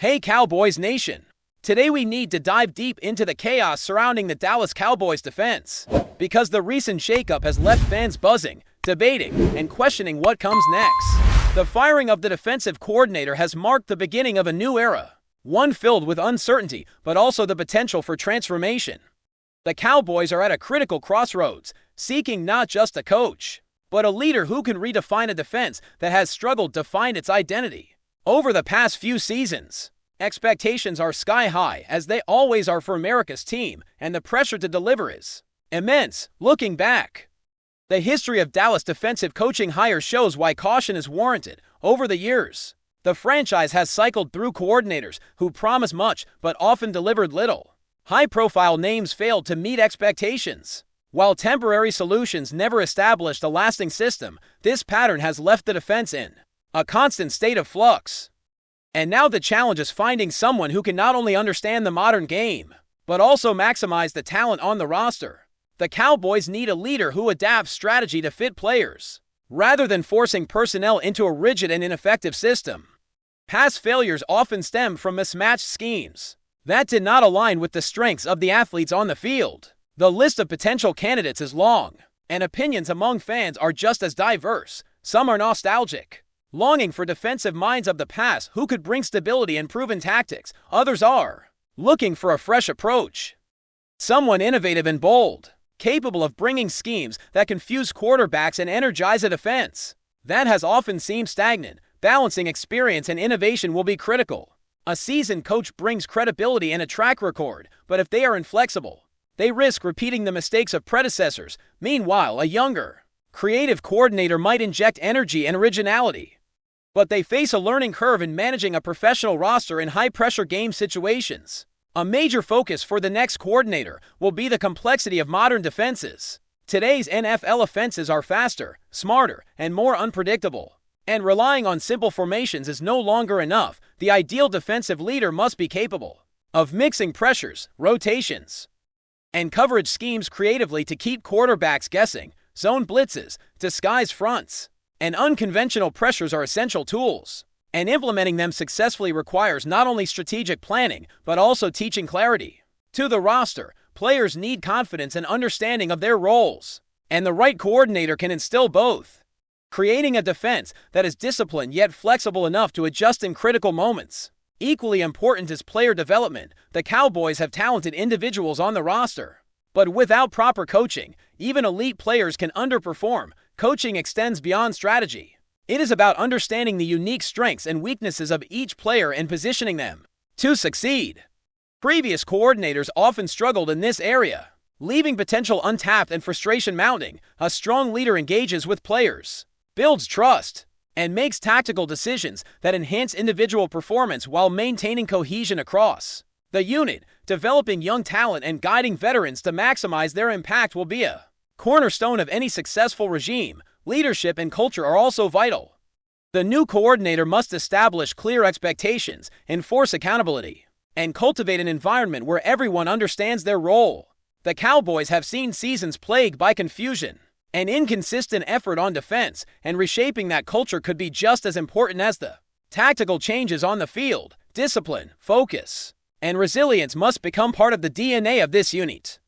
Hey Cowboys Nation! Today we need to dive deep into the chaos surrounding the Dallas Cowboys defense, because the recent shakeup has left fans buzzing, debating, and questioning what comes next. The firing of the defensive coordinator has marked the beginning of a new era, one filled with uncertainty but also the potential for transformation. The Cowboys are at a critical crossroads, seeking not just a coach, but a leader who can redefine a defense that has struggled to find its identity. Over the past few seasons, expectations are sky high, as they always are for America's team, and the pressure to deliver is immense. Looking back, the history of Dallas defensive coaching hires shows why caution is warranted. Over the years, the franchise has cycled through coordinators who promised much but often delivered little. High-profile names failed to meet expectations, while temporary solutions never established a lasting system. This pattern has left the defense in a constant state of flux. And now the challenge is finding someone who can not only understand the modern game, but also maximize the talent on the roster. The Cowboys need a leader who adapts strategy to fit players, rather than forcing personnel into a rigid and ineffective system. Past failures often stem from mismatched schemes that did not align with the strengths of the athletes on the field. The list of potential candidates is long, and opinions among fans are just as diverse. Some are nostalgic, longing for defensive minds of the past who could bring stability and proven tactics. Others are looking for a fresh approach, someone innovative and bold, capable of bringing schemes that confuse quarterbacks and energize a defense that has often seemed stagnant. Balancing experience and innovation will be critical. A seasoned coach brings credibility and a track record, but if they are inflexible, they risk repeating the mistakes of predecessors. Meanwhile, a younger, creative coordinator might inject energy and originality, but they face a learning curve in managing a professional roster in high-pressure game situations. A major focus for the next coordinator will be the complexity of modern defenses. Today's NFL offenses are faster, smarter, and more unpredictable, and relying on simple formations is no longer enough. The ideal defensive leader must be capable of mixing pressures, rotations, and coverage schemes creatively to keep quarterbacks guessing. Zone blitzes, disguise fronts, and unconventional pressures are essential tools, and implementing them successfully requires not only strategic planning, but also teaching clarity to the roster. Players need confidence and understanding of their roles, and the right coordinator can instill both, creating a defense that is disciplined yet flexible enough to adjust in critical moments. Equally important is player development. The Cowboys have talented individuals on the roster, but without proper coaching, even elite players can underperform. Coaching extends beyond strategy. It is about understanding the unique strengths and weaknesses of each player and positioning them to succeed. Previous coordinators often struggled in this area, leaving potential untapped and frustration mounting. A strong leader engages with players, builds trust, and makes tactical decisions that enhance individual performance while maintaining cohesion across the unit. Developing young talent and guiding veterans to maximize their impact will be a cornerstone of any successful regime. Leadership and culture are also vital. The new coordinator must establish clear expectations, enforce accountability, and cultivate an environment where everyone understands their role. The Cowboys have seen seasons plagued by confusion and inconsistent effort on defense, and reshaping that culture could be just as important as the tactical changes on the field. Discipline, focus, and resilience must become part of the DNA of this unit.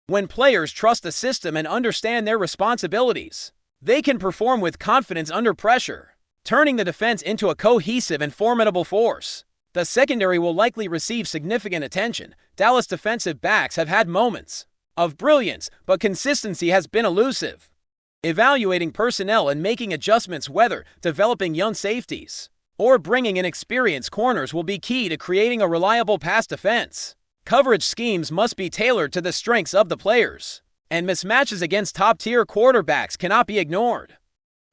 When players trust the system and understand their responsibilities, they can perform with confidence under pressure, turning the defense into a cohesive and formidable force. The secondary will likely receive significant attention. Dallas defensive backs have had moments of brilliance, but consistency has been elusive. Evaluating personnel and making adjustments, whether developing young safeties or bringing in experienced corners, will be key to creating a reliable pass defense. Coverage schemes must be tailored to the strengths of the players, and mismatches against top-tier quarterbacks cannot be ignored.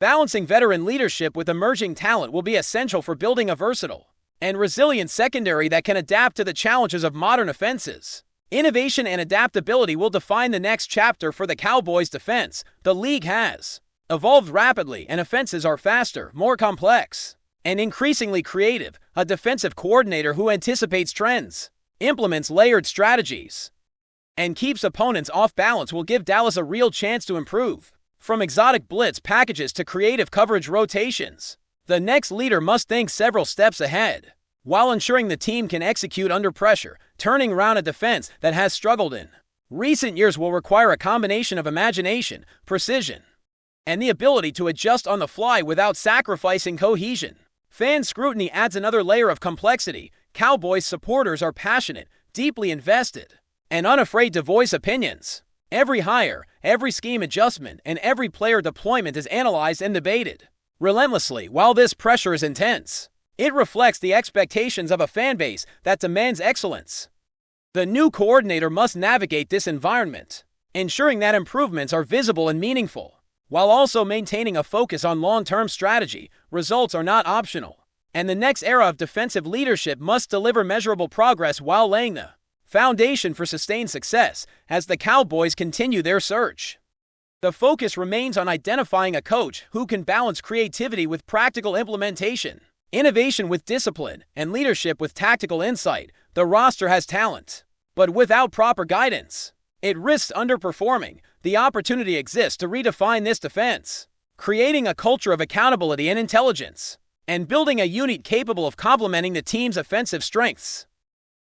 Balancing veteran leadership with emerging talent will be essential for building a versatile and resilient secondary that can adapt to the challenges of modern offenses. Innovation and adaptability will define the next chapter for the Cowboys' defense. The league has evolved rapidly, and offenses are faster, more complex, and increasingly creative. A defensive coordinator who anticipates trends, implements layered strategies, and keeps opponents off balance will give Dallas a real chance to improve. From exotic blitz packages to creative coverage rotations, the next leader must think several steps ahead. while ensuring the team can execute under pressure, turning around a defense that has struggled in recent years will require a combination of imagination, precision, and the ability to adjust on the fly without sacrificing cohesion. Fan scrutiny adds another layer of complexity. Cowboys supporters are passionate, deeply invested, and unafraid to voice opinions. Every hire, every scheme adjustment, and every player deployment is analyzed and debated relentlessly. While this pressure is intense, it reflects the expectations of a fan base that demands excellence. The new coordinator must navigate this environment, ensuring that improvements are visible and meaningful, while also maintaining a focus on long-term strategy. Results are not optional, and the next era of defensive leadership must deliver measurable progress while laying the foundation for sustained success as the Cowboys continue their search. The focus remains on identifying a coach who can balance creativity with practical implementation, innovation with discipline, and leadership with tactical insight. The roster has talent, but without proper guidance, it risks underperforming. The opportunity exists to redefine this defense, creating a culture of accountability and intelligence, and building a unit capable of complementing the team's offensive strengths.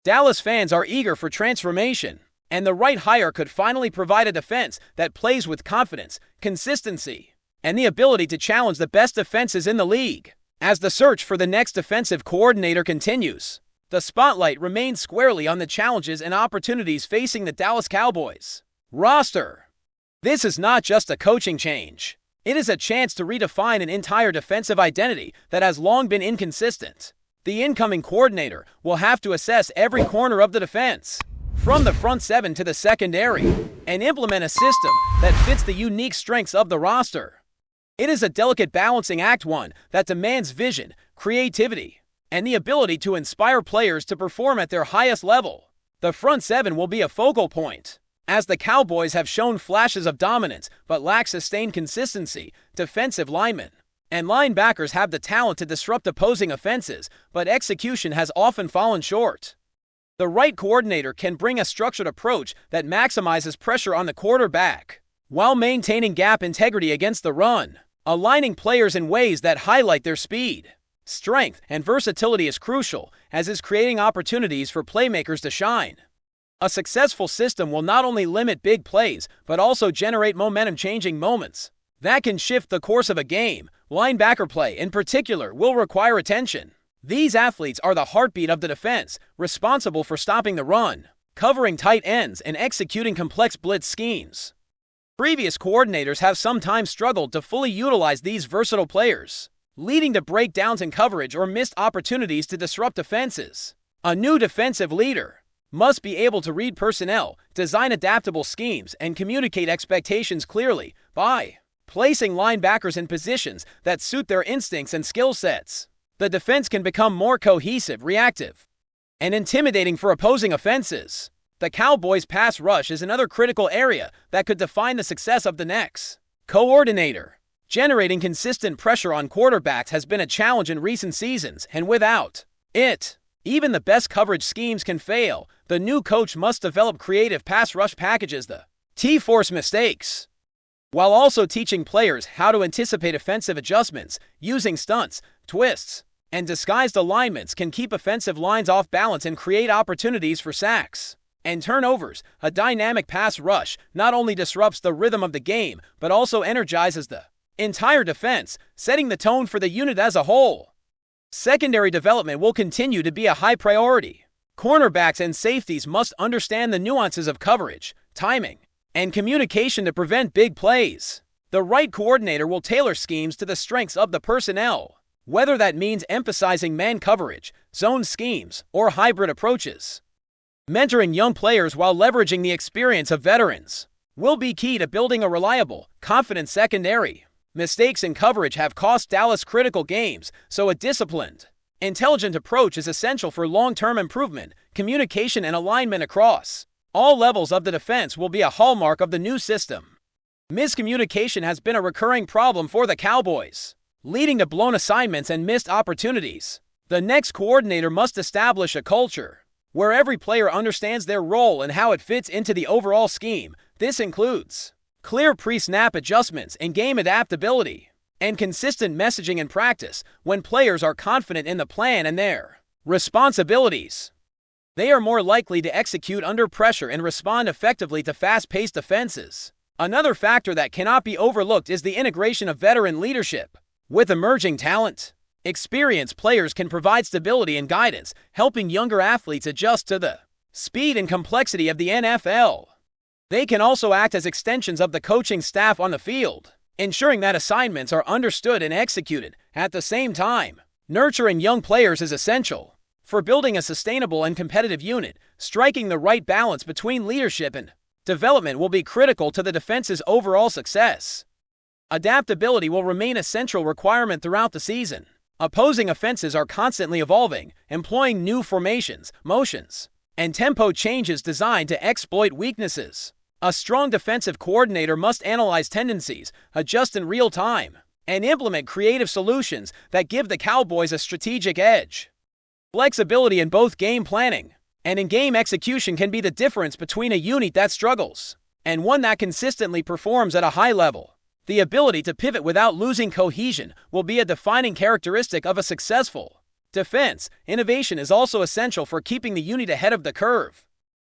Dallas fans are eager for transformation, and the right hire could finally provide a defense that plays with confidence, consistency, and the ability to challenge the best defenses in the league. As the search for the next defensive coordinator continues, the spotlight remains squarely on the challenges and opportunities facing the Dallas Cowboys roster. This is not just a coaching change. It is a chance to redefine an entire defensive identity that has long been inconsistent. The incoming coordinator will have to assess every corner of the defense, from the front seven to the secondary, and implement a system that fits the unique strengths of the roster. It is a delicate balancing act, one that demands vision, creativity, and the ability to inspire players to perform at their highest level. The front seven will be a focal point, as the Cowboys have shown flashes of dominance but lack sustained consistency. Defensive linemen and linebackers have the talent to disrupt opposing offenses, but execution has often fallen short. The right coordinator can bring a structured approach that maximizes pressure on the quarterback, while maintaining gap integrity against the run. Aligning players in ways that highlight their speed, strength, and versatility is crucial, as is creating opportunities for playmakers to shine. A successful system will not only limit big plays, but also generate momentum-changing moments that can shift the course of a game. Linebacker play, in particular, will require attention. These athletes are the heartbeat of the defense, responsible for stopping the run, covering tight ends, and executing complex blitz schemes. Previous coordinators have sometimes struggled to fully utilize these versatile players, leading to breakdowns in coverage or missed opportunities to disrupt defenses. A new defensive leader must be able to read personnel, design adaptable schemes, and communicate expectations clearly. By placing linebackers in positions that suit their instincts and skill sets, the defense can become more cohesive, reactive, and intimidating for opposing offenses. The Cowboys' pass rush is another critical area that could define the success of the next coordinator. Generating consistent pressure on quarterbacks has been a challenge in recent seasons, and without it, even the best coverage schemes can fail. The new coach must develop creative pass rush packages that force mistakes, while also teaching players how to anticipate offensive adjustments. Using stunts, twists, and disguised alignments can keep offensive lines off balance and create opportunities for sacks and turnovers. A dynamic pass rush not only disrupts the rhythm of the game, but also energizes the entire defense, setting the tone for the unit as a whole. Secondary development will continue to be a high priority. Cornerbacks and safeties must understand the nuances of coverage, timing, and communication to prevent big plays. The right coordinator will tailor schemes to the strengths of the personnel, whether that means emphasizing man coverage, zone schemes, or hybrid approaches. Mentoring young players while leveraging the experience of veterans will be key to building a reliable, confident secondary. Mistakes in coverage have cost Dallas critical games, so a disciplined, intelligent approach is essential for long-term improvement. Communication and alignment across all levels of the defense will be a hallmark of the new system. Miscommunication has been a recurring problem for the Cowboys, leading to blown assignments and missed opportunities. The next coordinator must establish a culture where every player understands their role and how it fits into the overall scheme. This includes clear pre-snap adjustments and game adaptability, and consistent messaging in practice. When players are confident in the plan and their Responsibilities. They are more likely to execute under pressure and respond effectively to fast-paced offenses. Another factor that cannot be overlooked is the integration of veteran leadership. With emerging talent, experienced players can provide stability and guidance, helping younger athletes adjust to the speed and complexity of the NFL. They can also act as extensions of the coaching staff on the field, ensuring that assignments are understood and executed. At the same time, nurturing young players is essential for building a sustainable and competitive unit. Striking the right balance between leadership and development will be critical to the defense's overall success. Adaptability will remain a central requirement throughout the season. Opposing offenses are constantly evolving, employing new formations, motions, and tempo changes designed to exploit weaknesses. A strong defensive coordinator must analyze tendencies, adjust in real time, and implement creative solutions that give the Cowboys a strategic edge. Flexibility in both game planning and in-game execution can be the difference between a unit that struggles and one that consistently performs at a high level. The ability to pivot without losing cohesion will be a defining characteristic of a successful defense. Innovation is also essential for keeping the unit ahead of the curve.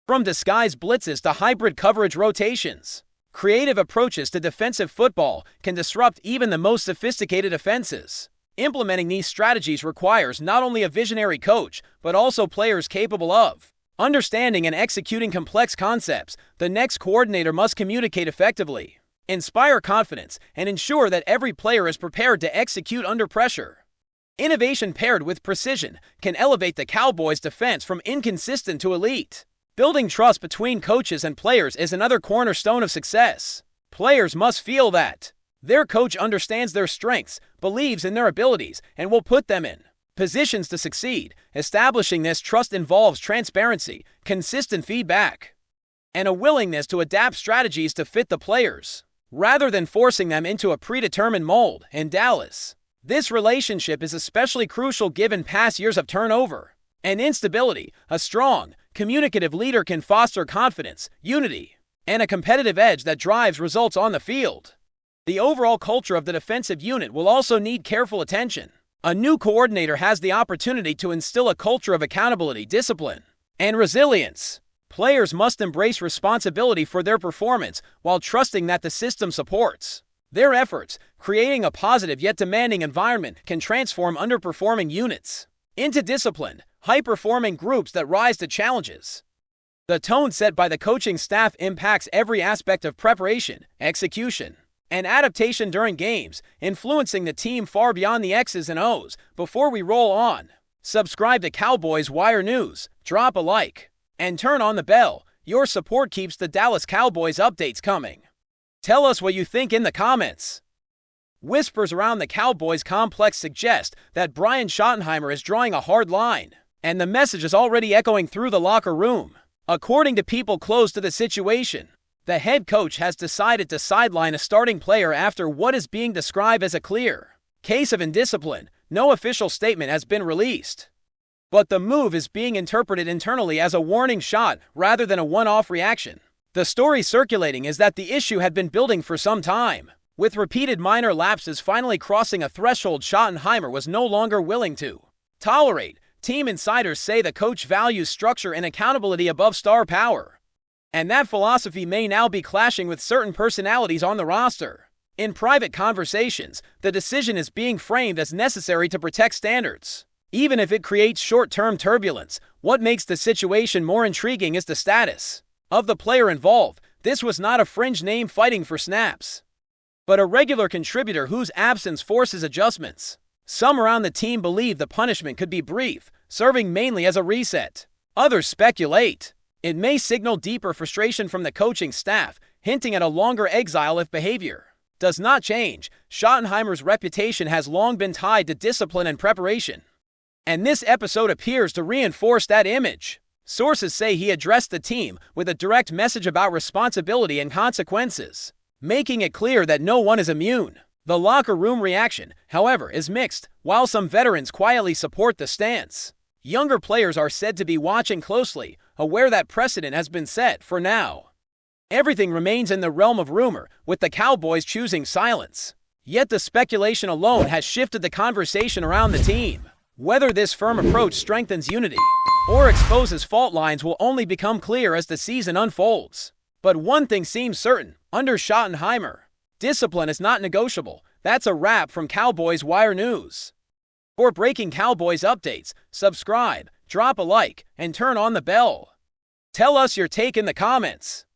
From disguised blitzes to hybrid coverage rotations, creative approaches to defensive football can disrupt even the most sophisticated offenses. Implementing these strategies requires not only a visionary coach, but also players capable of understanding and executing complex concepts. The next coordinator must communicate effectively, inspire confidence, and ensure that every player is prepared to execute under pressure. Innovation paired with precision can elevate the Cowboys' defense from inconsistent to elite. Building trust between coaches and players is another cornerstone of success. Players must feel that their coach understands their strengths, believes in their abilities, and will put them in positions to succeed. Establishing this trust involves transparency, consistent feedback, and a willingness to adapt strategies to fit the players, rather than forcing them into a predetermined mold. In Dallas, this relationship is especially crucial given past years of turnover and instability. A strong, communicative leader can foster confidence, unity, and a competitive edge that drives results on the field. The overall culture of the defensive unit will also need careful attention. A new coordinator has the opportunity to instill a culture of accountability, discipline, and resilience. Players must embrace responsibility for their performance while trusting that the system supports their efforts. Creating a positive yet demanding environment can transform underperforming units into disciplined, high-performing groups that rise to challenges. The tone set by the coaching staff impacts every aspect of preparation, execution, and adaptation during games, influencing the team far beyond the X's and O's. Before we roll on, subscribe to Cowboys Wire News, drop a like, and turn on the bell. Your support keeps the Dallas Cowboys updates coming. Tell us what you think in the comments. Whispers around the Cowboys complex suggest that Schottenheimer is drawing a hard line, and the message is already echoing through the locker room. According to people close to the situation, the head coach has decided to sideline a starting player after what is being described as a clear case of indiscipline. No official statement has been released, but the move is being interpreted internally as a warning shot rather than a one-off reaction. The story circulating is that the issue had been building for some time, with repeated minor lapses finally crossing a threshold Schottenheimer was no longer willing to tolerate. Team insiders say the coach values structure and accountability above star power, and that philosophy may now be clashing with certain personalities on the roster. In private conversations, the decision is being framed as necessary to protect standards, even if it creates short-term turbulence. What makes the situation more intriguing is the status of the player involved. This was not a fringe name fighting for snaps, but a regular contributor whose absence forces adjustments. Some around the team believe the punishment could be brief, serving mainly as a reset. Others speculate it may signal deeper frustration from the coaching staff, hinting at a longer exile if behavior does not change. Schottenheimer's reputation has long been tied to discipline and preparation, and this episode appears to reinforce that image. Sources say he addressed the team with a direct message about responsibility and consequences, making it clear that no one is immune. The locker room reaction, however, is mixed. While some veterans quietly support the stance, younger players are said to be watching closely, aware that precedent has been set. For now, everything remains in the realm of rumor, with the Cowboys choosing silence. Yet the speculation alone has shifted the conversation around the team. Whether this firm approach strengthens unity or exposes fault lines will only become clear as the season unfolds. But one thing seems certain, under Schottenheimer, discipline is not negotiable. That's a wrap from Cowboys Wire News. For breaking Cowboys updates, subscribe, drop a like, and turn on the bell. Tell us your take in the comments.